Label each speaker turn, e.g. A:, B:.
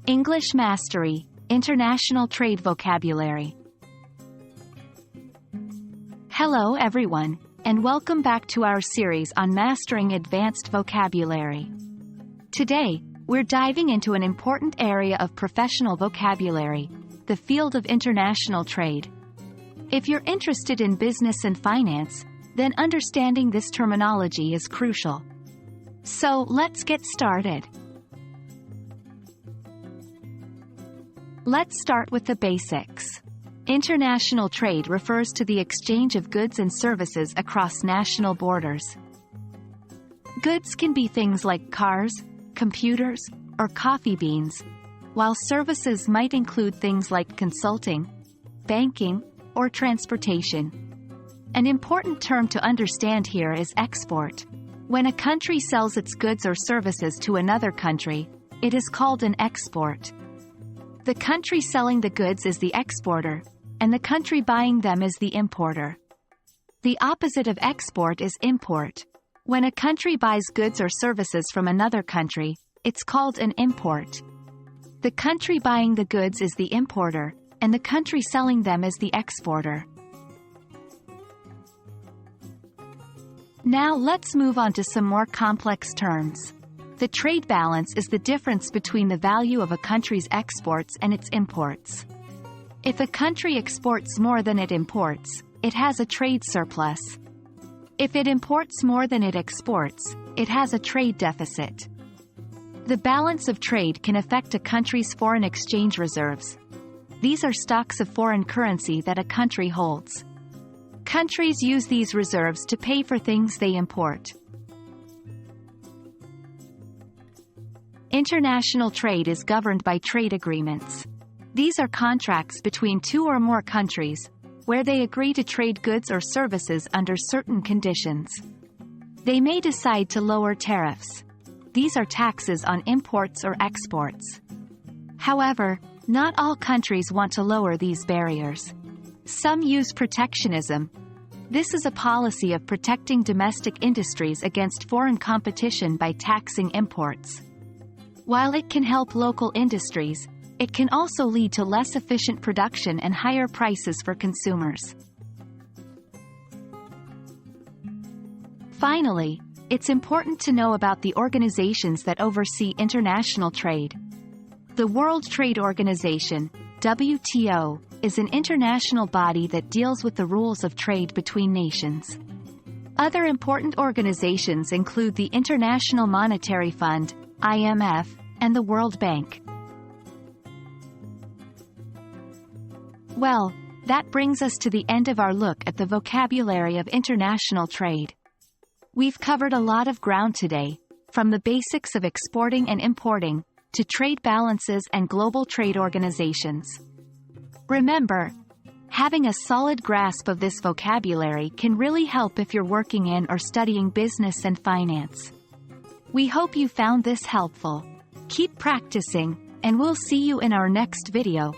A: English Mastery, International Trade Vocabulary. Hello everyone, and welcome back to our series on mastering advanced vocabulary. Today, we're diving into an important area of professional vocabulary, the field of international trade. If you're interested in business and finance, then understanding this terminology is crucial. So, let's get started. Let's start with the basics. International trade refers to the exchange of goods and services across national borders. Goods can be things like cars, computers, or coffee beans, while services might include things like consulting, banking, or transportation. An important term to understand here is export. When a country sells its goods or services to another country, it is called an export. The country selling the goods is the exporter, and the country buying them is the importer. The opposite of export is import. When a country buys goods or services from another country, it's called an import. The country buying the goods is the importer, and the country selling them is the exporter. Now let's move on to some more complex terms. The trade balance is the difference between the value of a country's exports and its imports. If a country exports more than it imports, it has a trade surplus. If it imports more than it exports, it has a trade deficit. The balance of trade can affect a country's foreign exchange reserves. These are stocks of foreign currency that a country holds. Countries use these reserves to pay for things they import. International trade is governed by trade agreements. These are contracts between two or more countries, where they agree to trade goods or services under certain conditions. They may decide to lower tariffs. These are taxes on imports or exports. However, not all countries want to lower these barriers. Some use protectionism. This is a policy of protecting domestic industries against foreign competition by taxing imports. While it can help local industries, it can also lead to less efficient production and higher prices for consumers. Finally, it's important to know about the organizations that oversee international trade. The World Trade Organization, WTO, is an international body that deals with the rules of trade between nations. Other important organizations include the International Monetary Fund, IMF, and the World Bank. Well, that brings us to the end of our look at the vocabulary of international trade. We've covered a lot of ground today, from the basics of exporting and importing, to trade balances and global trade organizations. Remember, having a solid grasp of this vocabulary can really help if you're working in or studying business and finance. We hope you found this helpful. Keep practicing, and we'll see you in our next video.